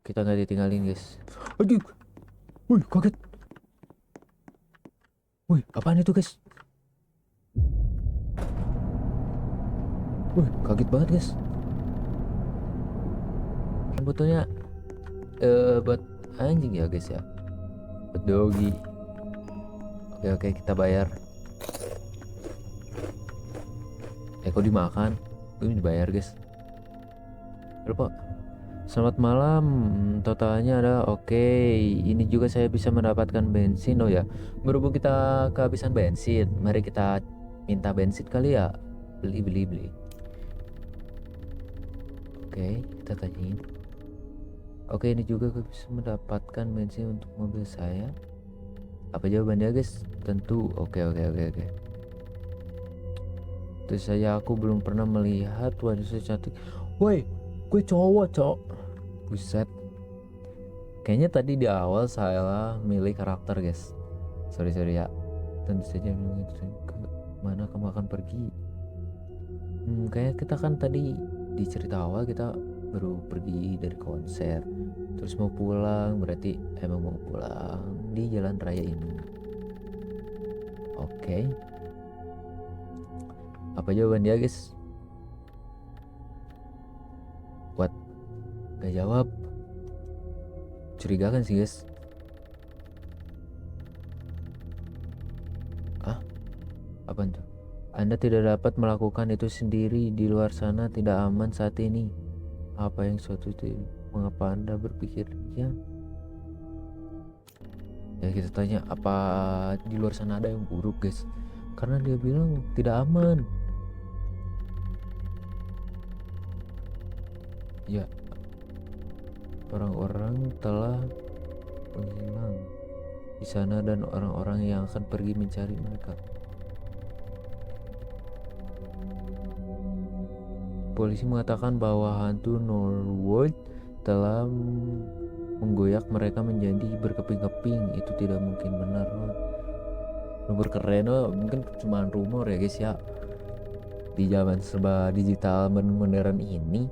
Kita nggak ditinggalin guys. Aduh, wih kaget. Wih, apaan itu guys? Wih, kaget banget guys. Fotonya buat anjing ya guys ya. Buat doggy. Oke, kita bayar. Kok dimakan? Ini dibayar guys. Lupa. Selamat malam. Totalnya ada oke. Ini juga saya bisa mendapatkan bensin. Oh ya, berhubung kita kehabisan bensin, mari kita minta bensin kali ya. Beli. Oke, kita tanyain. Oke, ini juga gue bisa mendapatkan bensin untuk mobil saya. Apa jawabannya guys? Tentu. Oke. Terus aku belum pernah melihat wanita cantik. Woi, gue cowok, cok. Buset. Kayaknya tadi di awal saya milih karakter guys. Sorry ya. Tentu saja ke mana kamu akan pergi. Kayak kita kan tadi di cerita awal kita baru pergi dari konser. Terus mau pulang, berarti emang mau pulang di jalan raya ini. Oke. Apa jawaban dia guys? What? Gak jawab. Curiga kan sih guys? Apa tuh? Anda tidak dapat melakukan itu sendiri. Di luar sana tidak aman saat ini. Apa yang suatu itu? Mengapa Anda berpikir ya? Ya kita tanya, apa di luar sana ada yang buruk guys? Karena dia bilang tidak aman. Ya, orang-orang telah menghilang di sana dan orang-orang yang akan pergi mencari mereka. Polisi mengatakan bahwa hantu Norwood telah menggoyak mereka menjadi berkeping-keping. Itu tidak mungkin benar. Rumor keren, mungkin cuma rumor ya guys ya. Di zaman serba digital modern ini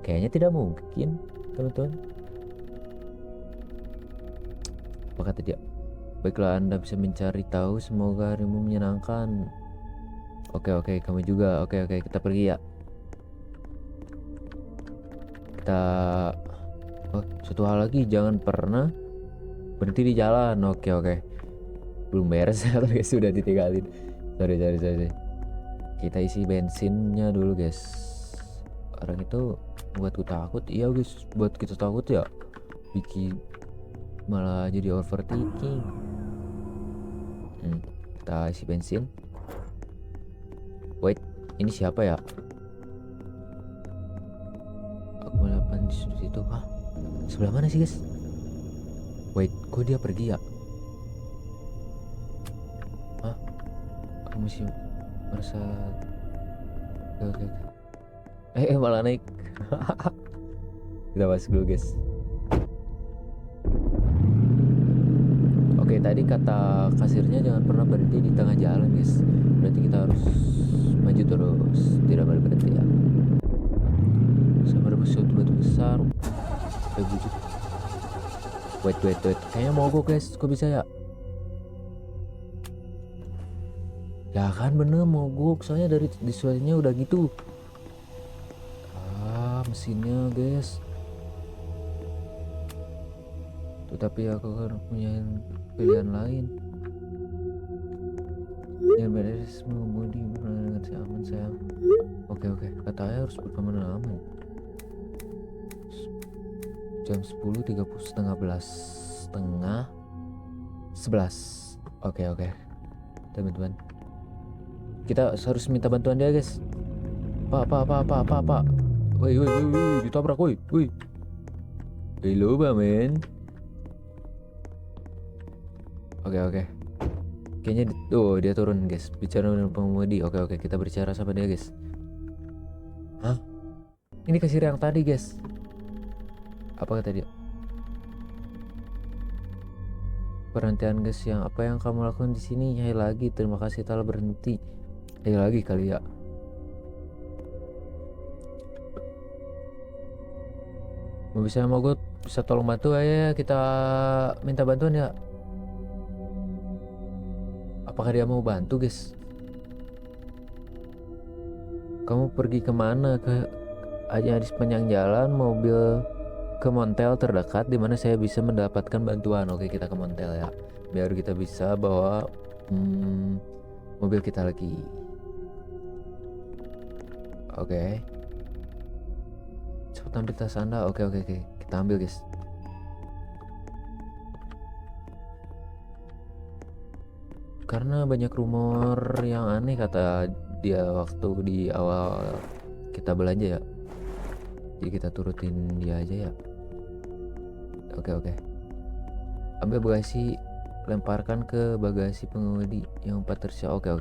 kayaknya tidak mungkin teman-teman. Apa kata dia? Baiklah, Anda bisa mencari tahu. Semoga harimu menyenangkan. Oke, kamu juga. Oke, kita pergi ya. Satu hal lagi, jangan pernah berhenti di jalan. Oke. Belum beres ya guys, sudah ditinggalin. Sorry. Kita isi bensinnya dulu guys. Orang itu buatku takut. Iya guys, buat kita takut ya. Bikin malah jadi overthinking. Kita isi bensin. Wait, ini siapa ya? Aku melakukan di situ. Sebelah mana sih guys? Wait, kok dia pergi ya? Aku masih merasa. Oke. Malah naik. Kita masuk dulu guys. Oke, tadi kata kasirnya jangan pernah berhenti di tengah jalan guys. Berarti kita harus maju terus, tidak boleh berhenti ya. Sama ada suatu batu besar. Bujuk. Wait. Kayaknya mogok guys. Kok bisa ya? Ya kan bener mogok. Soalnya dari visualnya udah gitu. Mesinnya guys. Tetapi aku kan punya pilihan lain. Yang beres mengemudi dengan si aman sayang. Oke. Katanya harus berpengalaman aman. Jam 10.30 setengah 11. Oke. Teman-teman, kita harus minta bantuan dia guys. Pak. Woi, ditabrak woi. Hello men. Oke. Kayaknya dia turun guys. Bicara dengan pengemudi. Oke, kita berbicara sama dia guys. Ini kasir yang tadi guys. Apa kata dia? Perhentian guys, apa yang kamu lakukan di sini? Hai lagi, terima kasih telah berhenti. Hai lagi kali ya. Bisa gue bisa tolong bantu ya, kita minta bantuan ya. Apakah dia mau bantu guys? Kamu pergi kemana? Hanya di sepanjang jalan mobil ke montel terdekat di mana saya bisa mendapatkan bantuan. Oke, kita ke montel ya, biar kita bisa bawa mobil kita lagi. Oke. Cepat ambil tas Anda. Oke. Kita ambil guys. Karena banyak rumor yang aneh kata dia waktu di awal kita belanja ya. Jadi kita turutin dia aja ya. Oke. Ambil bagasi, lemparkan ke bagasi pengemudi yang 4 tersiap. Oke.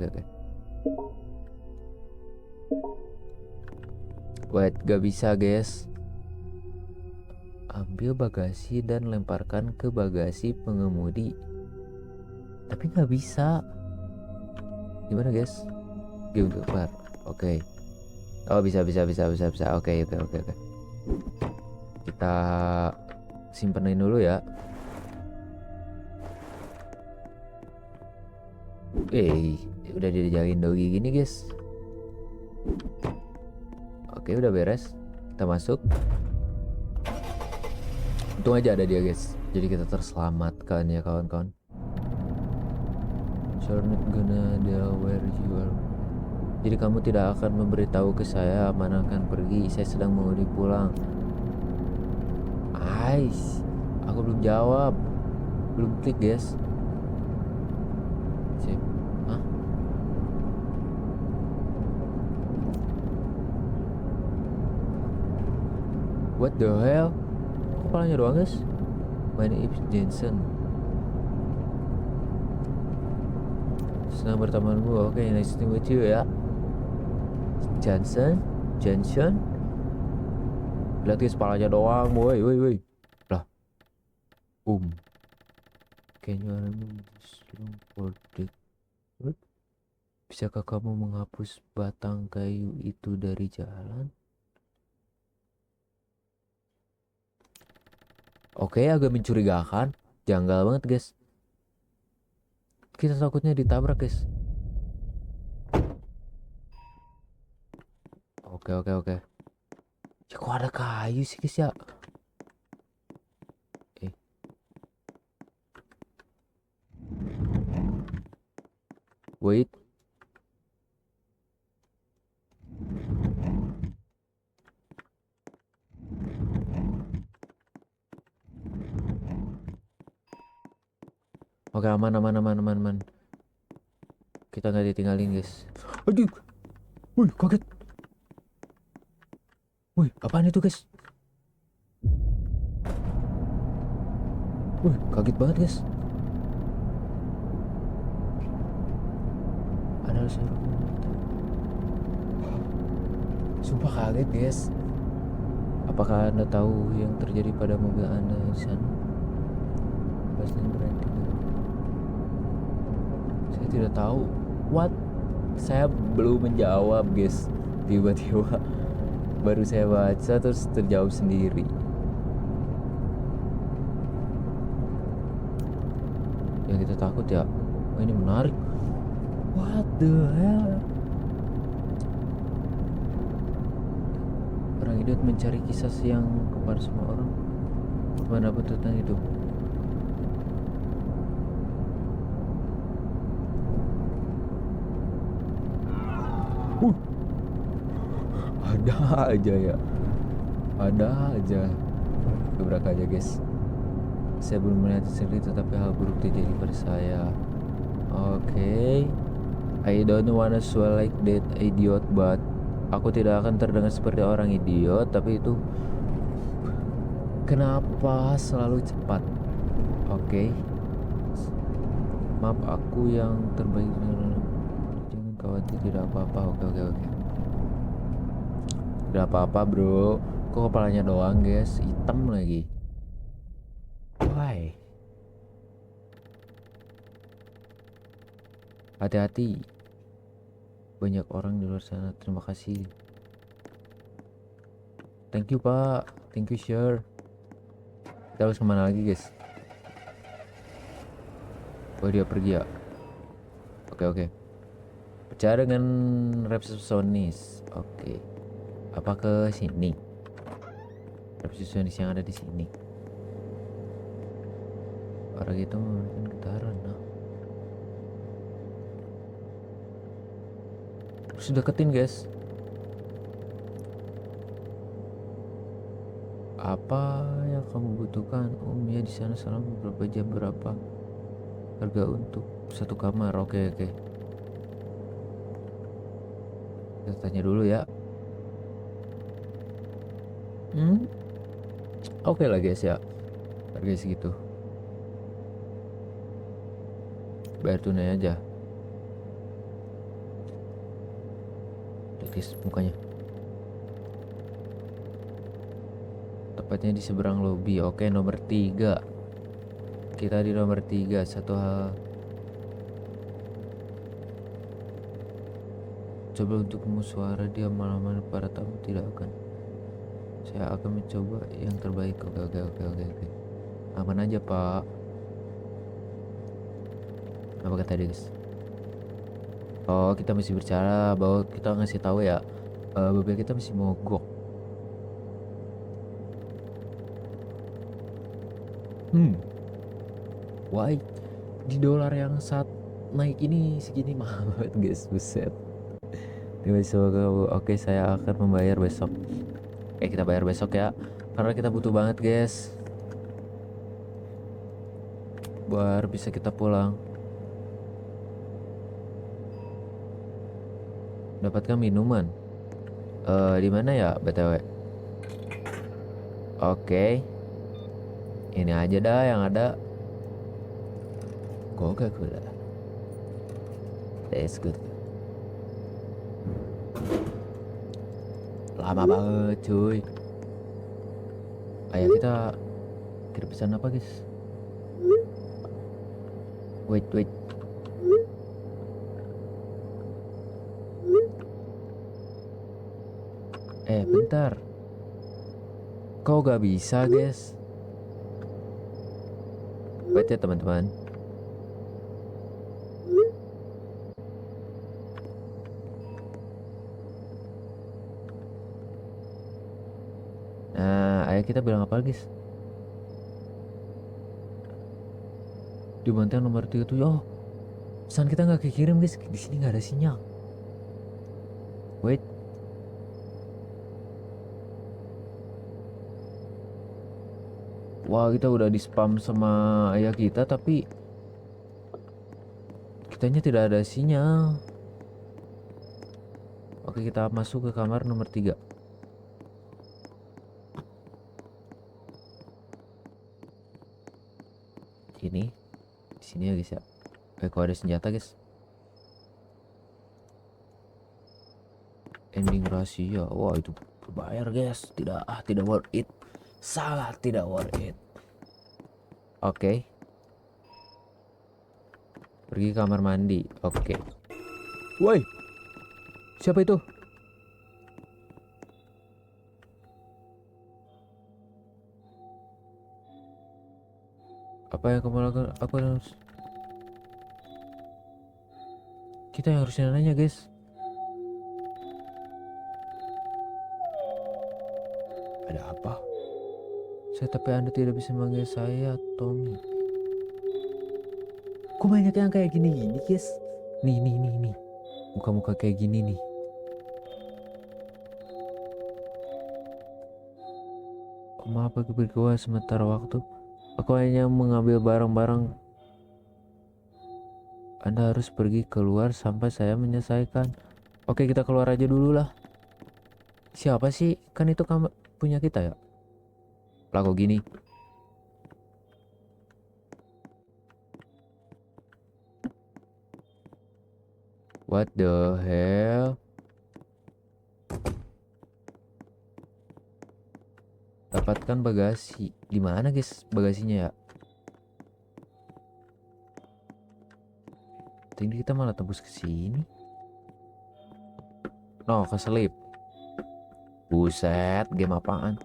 Wait, gak bisa guys. Ambil bagasi dan lemparkan ke bagasi pengemudi. Tapi nggak bisa. Gimana guys? Game keluar. Oke. Oh bisa. Oke. Kita simpenin dulu ya. Udah dijagain dogi gini guys. Oke, udah beres. Kita masuk. Untung aja ada dia guys. Jadi kita terselamatkan ya kawan-kawan. You're not gonna tell where you are. Jadi kamu tidak akan memberitahu ke saya mana akan pergi. Saya sedang mengundi pulang. Aku belum jawab. Belum klik guys. Sip. Hah? What the hell? Kepalanya doang guys. My name is Jensen. Senang bertemanmu. Oke, nice to meet you ya. Jensen. Lihat guys, kepalanya doang. Woi. Lah. Can you for that? Bisakah kamu menghapus batang kayu itu dari jalan? Oke, agak mencurigakan. Janggal banget guys. Kita takutnya ditabrak guys. Oke. Ya kok ada kayu sih guys ya? Wait. Oke, aman. Kita nggak ditinggalin guys. Aduh. Wih, kaget. Wih, apaan itu guys? Wih, kaget banget guys. Ada suara. Sumpah kaget guys. Apakah Anda tahu yang terjadi pada mobil Anda di sana? Pasti berhenti. Saya tidak tahu. What? Saya belum menjawab guys. Tiba-tiba baru saya baca terus terjawab sendiri. Ya kita takut ya. Oh, ini menarik. What the hell? Orang idiot mencari kisah yang kepada semua orang. Mana pun tentang hidup. Ada aja gebrak aja guys. Saya belum melihat sendiri tetapi hal buruk terjadi pada saya. Oke. I don't wanna swell like that idiot, but aku tidak akan terdengar seperti orang idiot, tapi itu kenapa selalu cepat? Oke. Maaf, aku yang terbaik. Jangan khawatir, tidak apa-apa. Oke. Tidak apa-apa bro. Kok kepalanya doang guys? Hitam lagi. Why? Hati-hati. Banyak orang di luar sana. Terima kasih. Thank you pak. Thank you sir. Kita harus kemana lagi guys? Oh dia pergi ya. Oke. Bicara dengan resepsionis. Oke. Apa ke sini? Resepsionis yang ada di sini. Orang itu mungkin getaran. Nah. Harus deketin guys. Apa yang kamu butuhkan? Ya di sana selama beberapa jam, berapa harga untuk satu kamar? Oke. Kita tanya dulu ya. Oke lah guys ya. Harga segitu. Bayar tunai aja. Guys mukanya. Tepatnya di seberang lobi. Oke, nomor 3. Kita di nomor 3. Satu hal, coba untuk suara dia malam-malam para tamu tidak akan. Saya akan mencoba yang terbaik. Oke. Aman aja pak. Apa kata dia guys? Oh kita masih bicara bahwa kita ngasih tahu ya, mobil kita masih mogok. Why di dolar yang saat naik ini segini mahal banget guys, buset. Oke saya akan membayar besok. Kita bayar besok ya, karena kita butuh banget guys biar bisa kita pulang. Dapatkan minuman di mana ya btw? Oke, ini aja dah yang ada. Coca-Cola. That's good. Lama banget cuy. Ayo kita kirim pesan apa guys? Wait. Bentar. Kok gak bisa guys? Wait ya teman-teman. Nah, ayo kita bilang apa guys? Di banteng nomor 37. Oh, pesan kita nggak kekirim guys. Di sini nggak ada sinyal. Wait. Wah, kita udah di spam sama ayah kita, tapi kitanya tidak ada sinyal. Oke, kita masuk ke kamar nomor 3. Ini di sini ya guys ya. Kok ada senjata guys? Ending rahasia. Wah itu berbayar guys. Tidak worth it. Sangat tidak worth it. Oke. Pergi kamar mandi. Oke. Woi, siapa itu? Apa yang kamu lakukan? Kita yang harusnya nanya guys. Ada apa? Tapi Anda tidak bisa manggil saya Tommy. Kok banyak yang kayak gini guys? Nih. Muka-muka kayak gini nih. Maaf aku berkuah sementara waktu. Aku hanya mengambil barang-barang. Anda harus pergi keluar sampai saya menyelesaikan. Oke kita keluar aja dulu lah. Siapa sih? Kan itu punya kita ya. Lah kok gini? What the hell? Dapatkan bagasi. Di mana guys bagasinya ya? Tadi kita malah tembus ke sini. No, keselip. Buset, game apaan?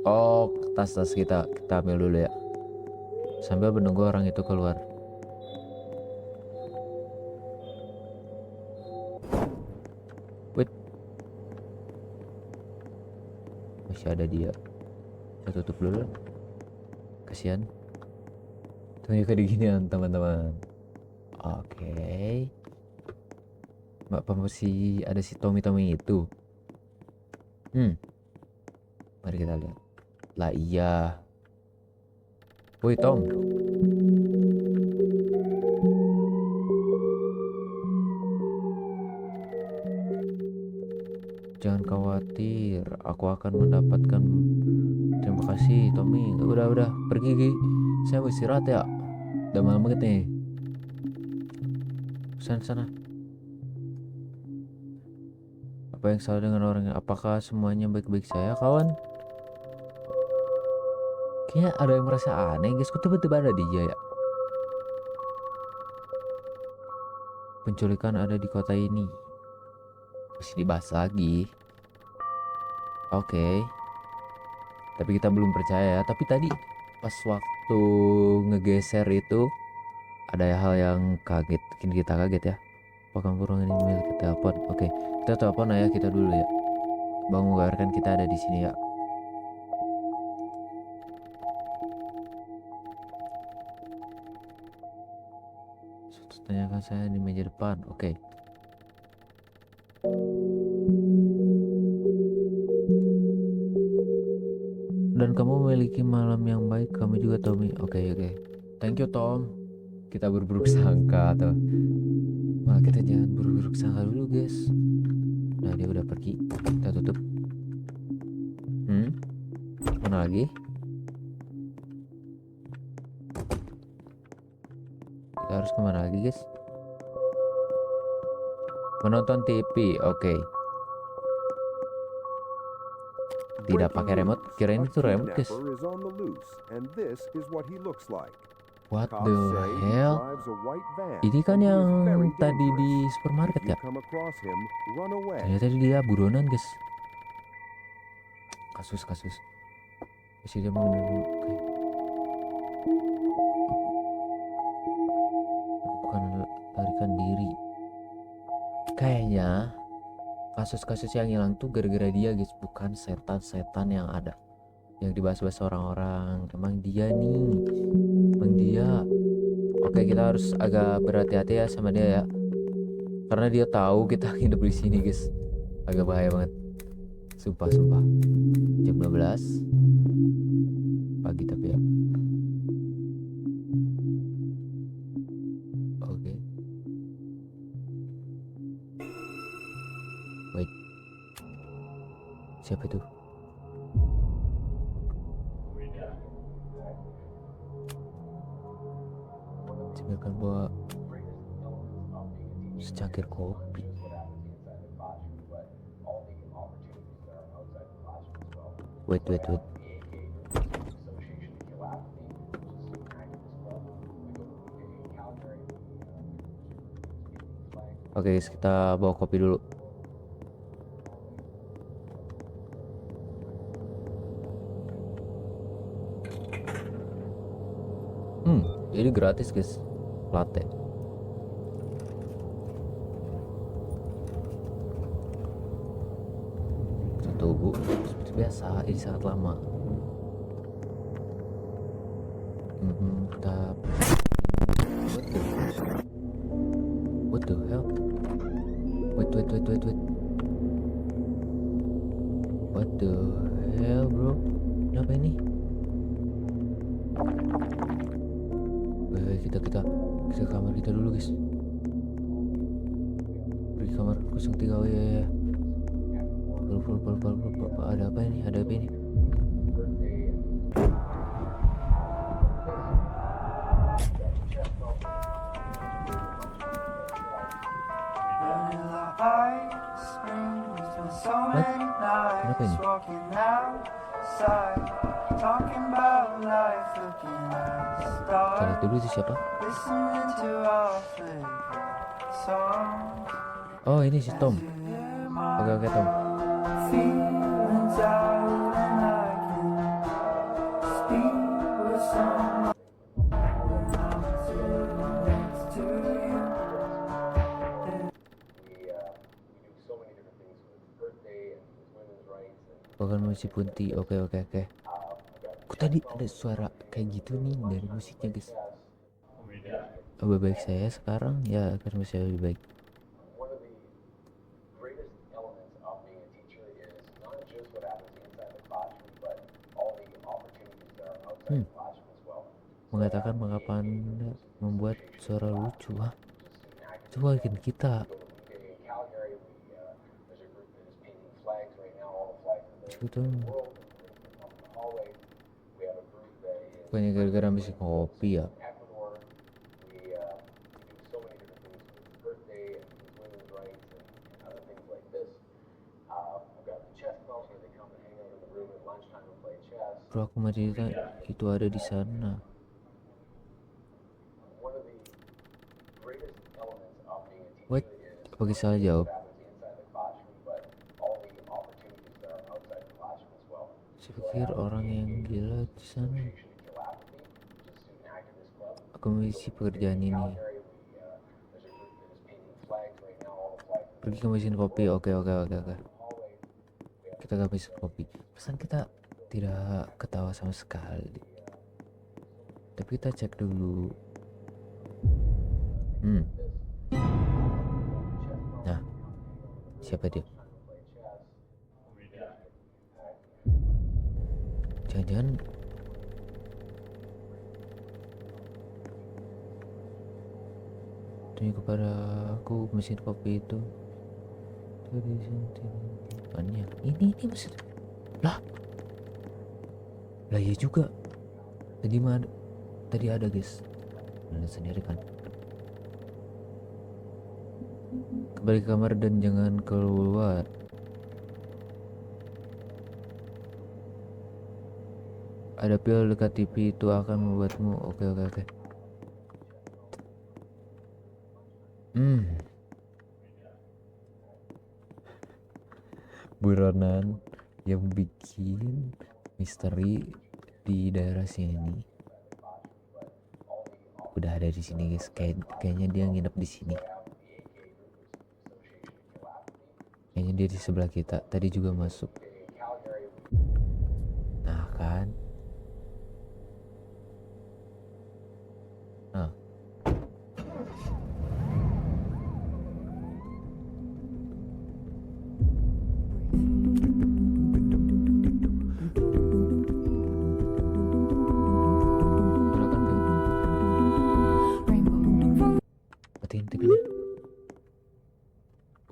Oh, tas-tas kita ambil dulu ya. Sambil menunggu orang itu keluar. Wait. Masih ada dia. Saya tutup dulu. Kasihan. Tunggu kedinginan teman-teman. Oke. Mbak masih ada si Tommy itu. Mari kita lihat. Lah iya. Woi Tom. Jangan khawatir, aku akan mendapatkan. Terima kasih Tommy. Udah pergi Gi. Saya mau istirahat ya. Udah malam banget nih. Sana. Apa yang salah dengan orangnya? Apakah semuanya baik-baik saya kawan? Kayaknya ada yang merasa aneh guys. Kok tiba-tiba ada dia ya? Penculikan ada di kota ini. Masih dibahas lagi. Oke. Tapi kita belum percaya ya. Tapi tadi pas waktu ngegeser itu ada hal yang bikin kita kaget ya. Apakah kurang ini milik telepon? Oke, kita telepon ayah kita dulu ya. Bang mengabarkan kita ada di sini ya. Tanyakan saya di meja depan. Oke. Dan kamu memiliki malam yang baik. Kamu juga Tommy. Oke. Thank you Tom. Kita berburuk sangka tuh. Malah kita jangan berburuk sangka dulu guys. Nah dia udah pergi. Kita tutup. Mana lagi? Kita harus kemana lagi guys? Menonton TV. Oke. Tidak pakai remote. Kirain itu remote guys. What the hell? Ini kan yang tadi di supermarket ya? Ternyata dia buronan guys. Kasus. Masih dia mau bukan larikan diri. Kayaknya kasus-kasus yang hilang tuh gara-gara dia guys, bukan setan-setan yang ada yang dibahas-bahas orang-orang. Emang dia. Oke, kita harus agak berhati-hati ya sama dia ya, karena dia tahu kita hidup di sini guys. Agak bahaya banget, sumpah. Jam 12 pagi tapi ya. Oke. Wait, siapa itu? Cemilkan bawa secangkir kopi. Wait. Oke guys, kita bawa kopi dulu. Ini gratis guys, latte. Kita tunggu seperti biasa, ini sangat lama. Kita what the hell? Wait. What the hell bro? Kenapa ini? Kita ke kamar kita dulu guys. Di kamar 03. Oh ya. Full. Ada apa ini? Kenapa ini? Kalau dulu itu siapa? Oh ini si Tom. Oke Tom. Bukan musik Punti. Oke. Kok tadi ada suara kayak gitu nih dari musiknya guys. Lebih baik saya sekarang ya agar bisa lebih baik. Mengatakan mengapa Anda membuat suara lucu. Coba bikin kita. Coba. Bukannya gara-gara habis kopi ya. Kalau aku cerita itu ada di sana. What? Apa salah jawab? Saya pikir orang yang gila di sana. Aku mengisi pekerjaan ini. Pergi ke mesin kopi. Oke. Kita ke mesin kopi. Pesan kita tidak ketawa sama sekali. Tapi kita cek dulu. Nah, siapa dia? Jangan-jangan tunjuk kepada aku mesin kopi itu. Ini mesin. Lah ya juga. Tadi ada guys. Lihat sendiri kan. Kembali ke kamar dan jangan keluar. Ada pil dekat TV itu akan membuatmu. Oke. Buronan yang bikin misteri di daerah sini udah ada di sini guys. Kayaknya dia nginep di sini. Kayaknya dia di sebelah kita. Tadi juga masuk. Nah kan. Nah. Matiin TV-nya.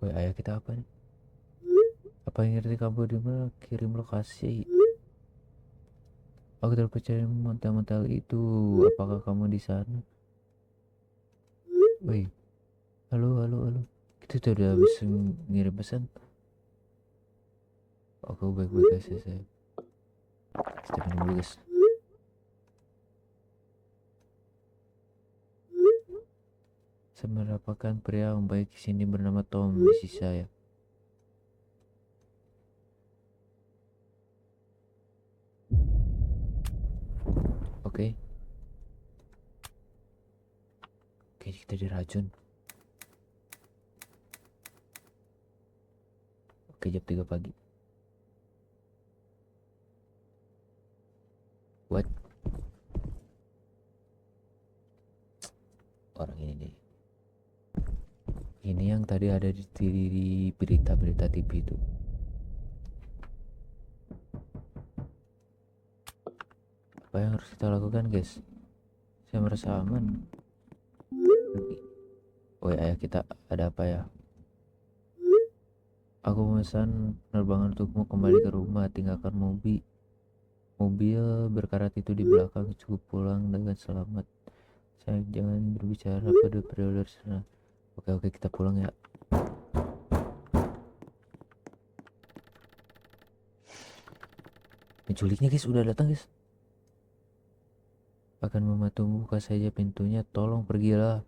Woi, ayah kita apa nih? Apa yang ngerti kamu di mana? Kirim lokasi. Aku terpercaya mental itu. Apakah kamu di sana? Woi, halo. Kita tuh udah bisa ngirim pesan. Aku baik-baik aja saya. Kita minum dulu guys. Saya mendapatkan pria yang baik di sini bernama Tom di sisi saya. Oke, kita diracun. Oke, jam 3 pagi. What? Orang ini nih. Ini yang tadi ada di berita-berita TV itu. Apa yang harus kita lakukan guys? Saya merasa aman. Woi ayah kita, ada apa ya? Aku memesan penerbangan untukmu kembali ke rumah. Tinggalkan mobil berkarat itu di belakang. Cukup pulang dengan selamat. Saya jangan berbicara pada periode sana. Oke, kita pulang ya. Penculiknya guys udah datang guys. Akan mematung, buka saja pintunya. Tolong pergilah.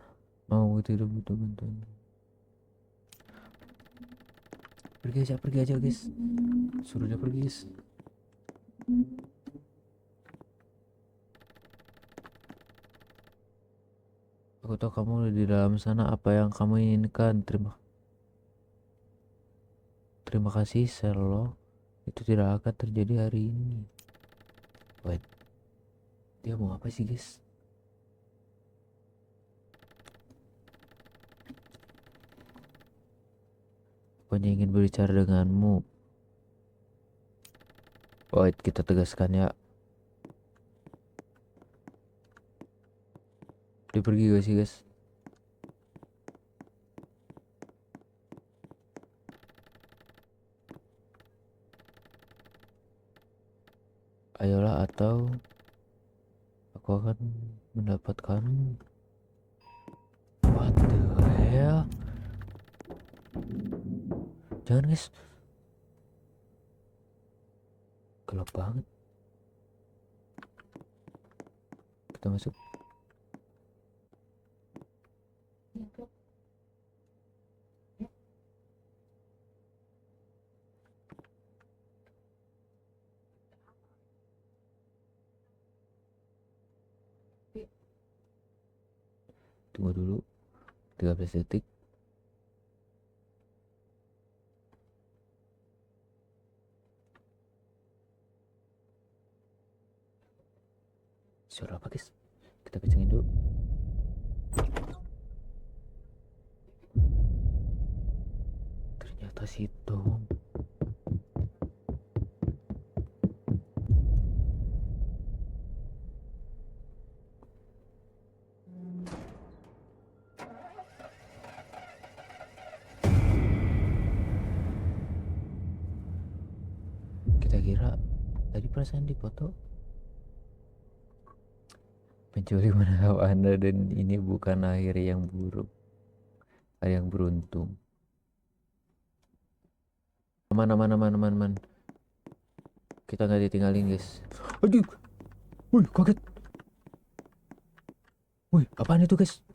Mau tidak butuh bantuan. Pergi aja guys. Suruh dia pergi guys. Aku tahu kamu di dalam sana. Apa yang kamu inginkan? Terima kasih Sherlock. Itu tidak akan terjadi hari ini. Wait, dia mau apa sih guys? Pokoknya ingin berbicara denganmu. Wait, kita tegaskan ya. Dia pergi gak sih guys? Ayolah atau aku akan mendapatkanmu. What the hell? Jangan guys. Gelap banget. Kita masuk. Tunggu dulu 13 detik. Suara apa guys? Kita kencengin dulu. Ternyata situ. Kita kira tadi perasaan di foto mencuri menangkap Anda dan ini bukan akhir yang buruk, akhir yang beruntung. Aman. Kita nggak ditinggalin guys. Aduh, wih kaget. Wih apaan itu guys?